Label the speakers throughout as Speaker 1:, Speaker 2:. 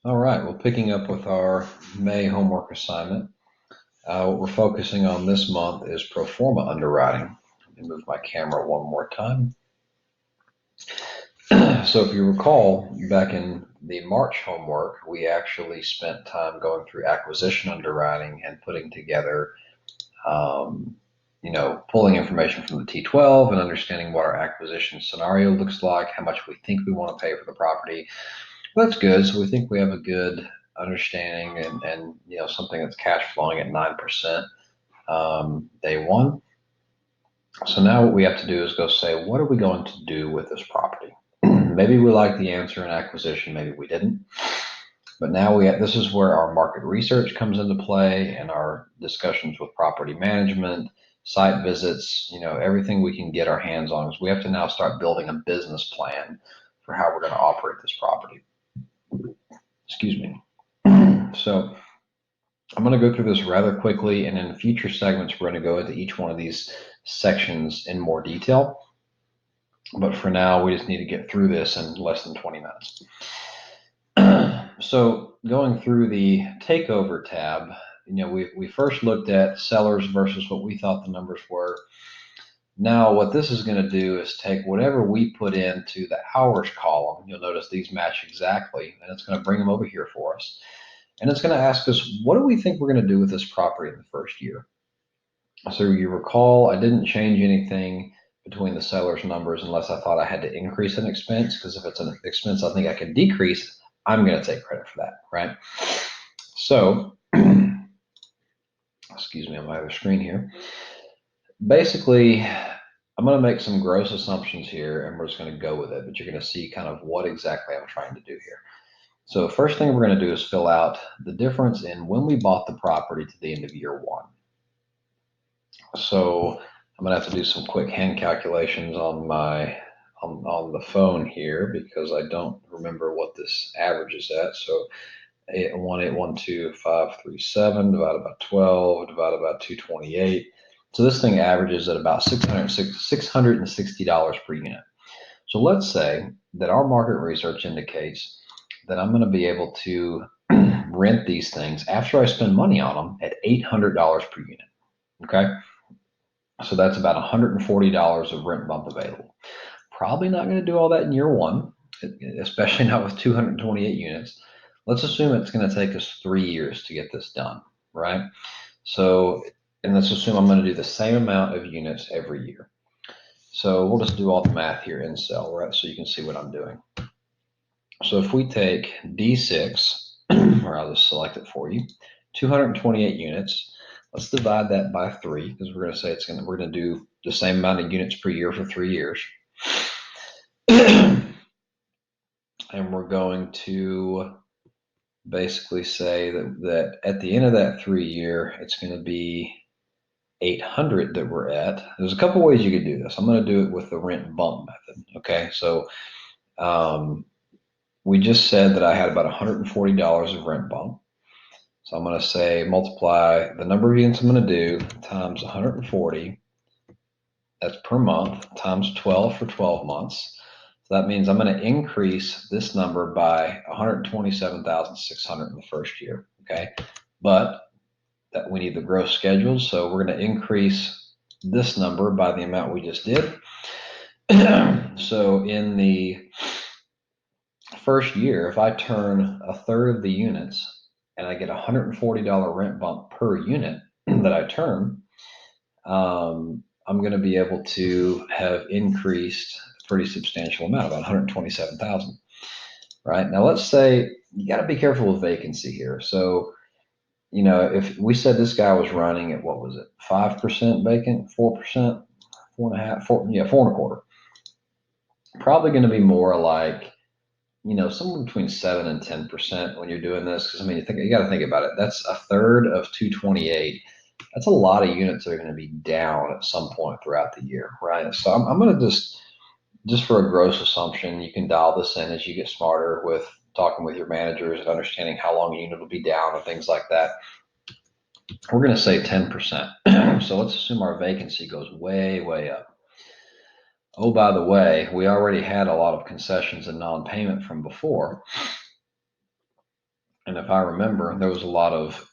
Speaker 1: All right, well, picking up with our May homework assignment, what we're focusing on this month is Proforma underwriting. Let me move my camera one more time. So if you recall, back in the March homework, we actually spent time going through acquisition underwriting and putting together, um, pulling information from the T12 and understanding what our acquisition scenario looks like, how much we think we want to pay for the property. Well, that's good. So we think we have a good understanding and something that's cash flowing at 9% day one. So now what we have to do is go say, what are we going to do with this property? Maybe we like the answer in acquisition, maybe we didn't. But now this is where our market research comes into play and our discussions with property management, site visits, everything we can get our hands on. Is we have to now start building a business plan for how we're going to operate this property. Excuse me. So I'm going to go through this rather quickly, and in future segments, we're going to go into each one of these sections in more detail. But for now, we just need to get through this in less than 20 minutes. So going through the takeover tab, we first looked at sellers versus what we thought the numbers were. Now, what this is going to do is take whatever we put into the hours column. You'll notice these match exactly, and it's going to bring them over here for us. And it's going to ask us, what do we think we're going to do with this property in the first year? So you recall, I didn't change anything between the seller's numbers unless I thought I had to increase an expense, because if it's an expense I think I can decrease, I'm going to take credit for that, right? So, excuse me, on my other screen here. Basically, I'm going to make some gross assumptions here and we're just going to go with it, but you're going to see kind of what exactly I'm trying to do here. So first thing we're going to do is fill out the difference in when we bought the property to the end of year one. So I'm going to have to do some quick hand calculations on on the phone here because I don't remember what this average is at. So 1812537 divided by 12 divided by 228. So this thing averages at about $660 per unit. So let's say that our market research indicates that I'm going to be able to rent these things after I spend money on them at $800 per unit. Okay. So that's about $140 of rent bump available. Probably not going to do all that in year one, especially not with 228 units. Let's assume it's going to take us 3 years to get this done, right? So, and let's assume I'm going to do the same amount of units every year. So we'll just do all the math here in cell, right? So you can see what I'm doing. So if we take D6, or I'll just select it for you, 228 units, let's divide that by 3 because we're going to say we're going to do the same amount of units per year for 3 years. And we're going to basically say that at the end of that 3 year, it's going to be 800 that we're at. There's a couple ways you could do this. I'm going to do it with the rent bump method. Okay, so we just said that I had about $140 of rent bump. So I'm going to say multiply the number of units I'm going to do times 140. That's per month times 12 for 12 months. So that means I'm going to increase this number by 127,600 in the first year. Okay, but that we need the gross scheduled, so we're going to increase this number by the amount we just did. So in the first year, if I turn a third of the units and I get $140 rent bump per unit that I turn, I'm going to be able to have increased a pretty substantial amount, about 127,000. Right now, let's say you got to be careful with vacancy here. So, if we said this guy was running at what was it, 5% vacant, 4%, 4.5, 4.25, probably going to be more like somewhere between 7 and 10% when you're doing this. Because I mean, you got to think about it. That's a third of 228. That's a lot of units that are going to be down at some point throughout the year, right? So I'm going to just for a gross assumption, you can dial this in as you get smarter with talking with your managers and understanding how long a unit will be down and things like that. We're going to say 10%. So let's assume our vacancy goes way, way up. Oh, by the way, we already had a lot of concessions and non-payment from before. And if I remember, there was a lot of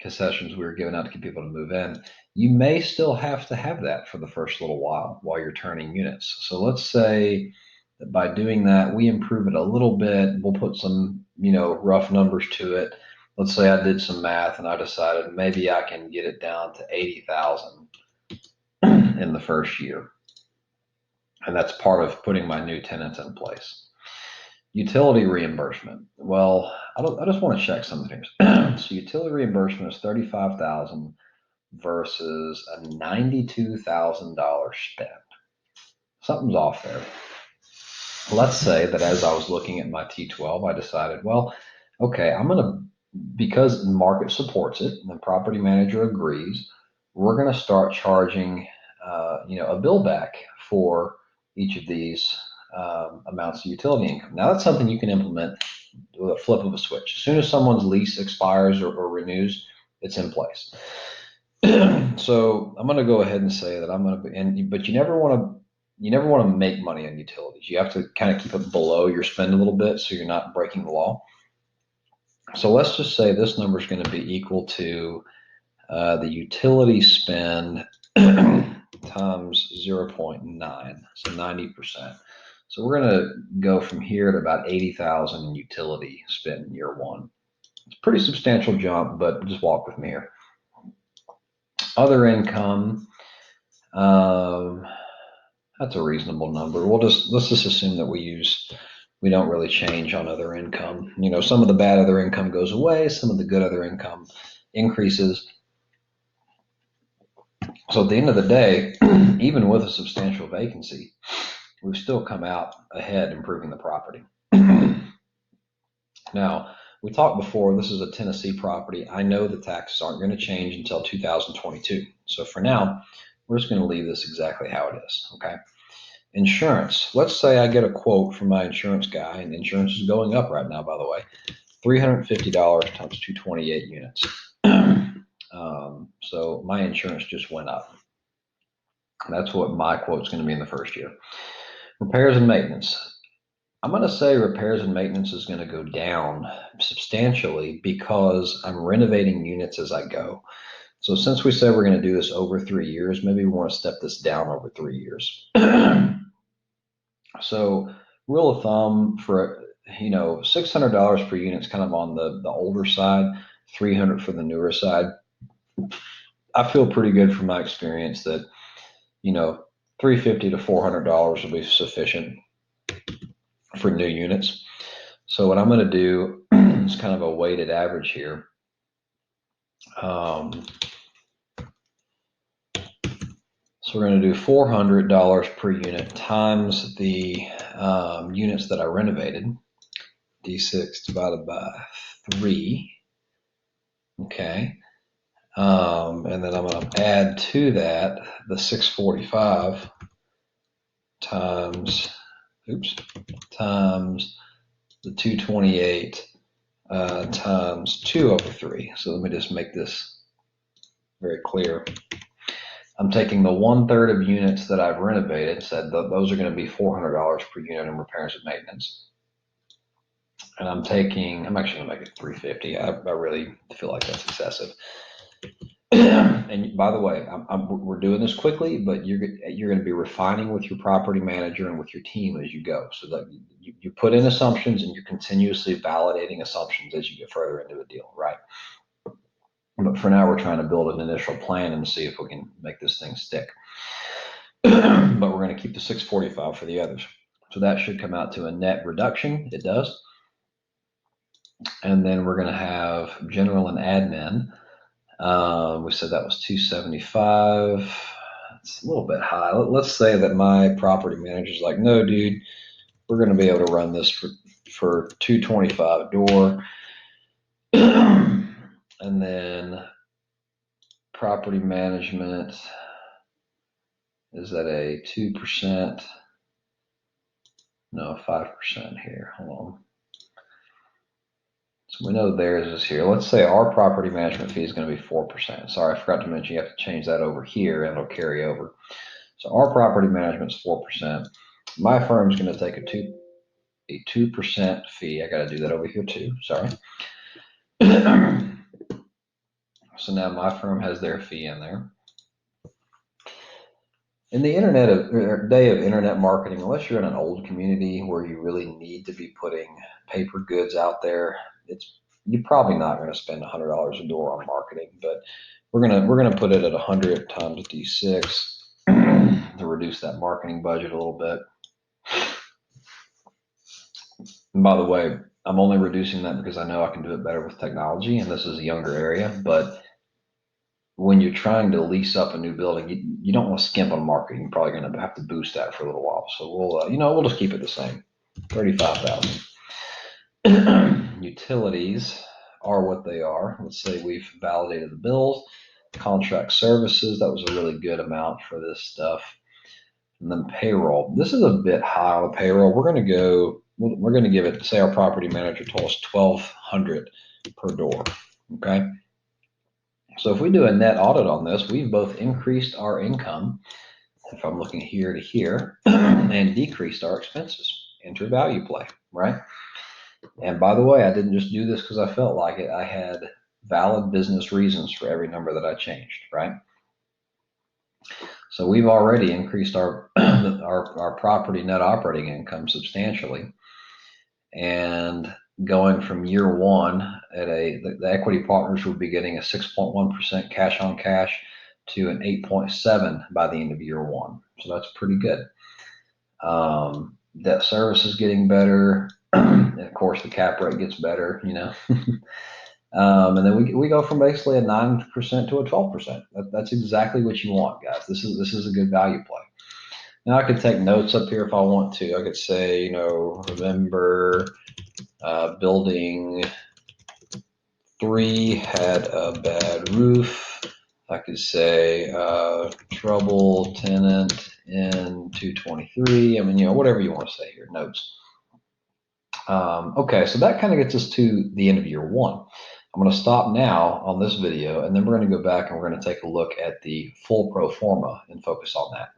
Speaker 1: concessions we were giving out to get people to move in. You may still have to have that for the first little while you're turning units. So let's say that by doing that, we improve it a little bit. We'll put some, rough numbers to it. Let's say I did some math and I decided maybe I can get it down to 80,000 in the first year. And that's part of putting my new tenants in place. Utility reimbursement. Well, I just want to check some things. So utility reimbursement is 35,000 versus a $92,000 spend. Something's off there. Let's say that as I was looking at my T12, I decided, well, okay, because the market supports it and the property manager agrees, we're going to start charging, a bill back for each of these amounts of utility income. Now that's something you can implement with a flip of a switch. As soon as someone's lease expires or renews, it's in place. So I'm going to go ahead and say that but you never want to make money on utilities. You have to kind of keep it below your spend a little bit so you're not breaking the law. So let's just say this number is going to be equal to the utility spend times 0.9, so 90%. So we're going to go from here to about 80,000 in utility spend in year one. It's a pretty substantial jump, but just walk with me here. Other income, that's a reasonable number. Let's just assume that we don't really change on other income. Some of the bad other income goes away, some of the good other income increases. So at the end of the day, even with a substantial vacancy, we've still come out ahead improving the property. Now, we talked before, this is a Tennessee property. I know the taxes aren't going to change until 2022. So for now, we're just going to leave this exactly how it is, okay? Insurance. Let's say I get a quote from my insurance guy, and insurance is going up right now, by the way. $350 times 228 units. So my insurance just went up. That's what my quote's going to be in the first year. Repairs and maintenance. I'm going to say repairs and maintenance is going to go down substantially because I'm renovating units as I go. So since we said we're going to do this over 3 years, maybe we want to step this down over 3 years. So rule of thumb for, $600 per unit is kind of on the older side, $300 for the newer side. I feel pretty good from my experience that, $350 to $400 will be sufficient for new units. So what I'm going to do is kind of a weighted average here. So we're going to do $400 per unit times the units that I renovated. D6 divided by 3. Okay. And then I'm going to add to that the 645 times the 228 times 2 over 3. So let me just make this very clear. I'm taking the 1/3 of units that I've renovated, said those are going to be $400 per unit in repairs and maintenance. And I'm actually going to make it $350. I really feel like that's excessive. And by the way, we're doing this quickly, but you're going to be refining with your property manager and with your team as you go. So that you put in assumptions and you're continuously validating assumptions as you get further into the deal, right? But for now, we're trying to build an initial plan and see if we can make this thing stick. But we're going to keep the 645 for the others. So that should come out to a net reduction. It does. And then we're going to have general and admin. We said that was 275. It's a little bit high. Let's say that my property manager's like, no, dude, we're going to be able to run this for 225 a door. And then property management is at a 2%. No, 5% here. Hold on. So we know theirs is here. Let's say our property management fee is going to be 4%. Sorry, I forgot to mention you have to change that over here and it'll carry over. So our property management is 4%. My firm's going to take a 2. a 2% fee. I got to do that over here too. Sorry. So now my firm has their fee in there. In the day of internet marketing, unless you're in an old community where you really need to be putting paper goods out there, you're probably not going to spend $100 a door on marketing. But we're gonna put it at 100 times D6 to reduce that marketing budget a little bit. And by the way, I'm only reducing that because I know I can do it better with technology, and this is a younger area. But when you're trying to lease up a new building, you don't want to skimp on marketing. You're probably going to have to boost that for a little while. So we'll just keep it the same, 35,000. Utilities are what they are. Let's say we've validated the bills, contract services. That was a really good amount for this stuff. And then payroll. This is a bit high on the payroll. We're going to give it, say our property manager told us $1,200 per door. Okay. So if we do a net audit on this, we've both increased our income, if I'm looking here to here, and decreased our expenses. Enter value play, right? And by the way, I didn't just do this because I felt like it. I had valid business reasons for every number that I changed, right? So we've already increased our property net operating income substantially. And going from year one the equity partners would be getting a 6.1% cash on cash to an 8.7 by the end of year one. So that's pretty good. Debt service is getting better. And of course the cap rate gets better, and then we go from basically a 9% to a 12%. That's exactly what you want, guys. This is a good value play. Now I could take notes up here if I want to. I could say, remember building 3 had a bad roof. I could say trouble tenant in 223. I mean, whatever you want to say here, notes. Okay, so that kind of gets us to the end of year one. I'm going to stop now on this video, and then we're going to go back and we're going to take a look at the full pro forma and focus on that.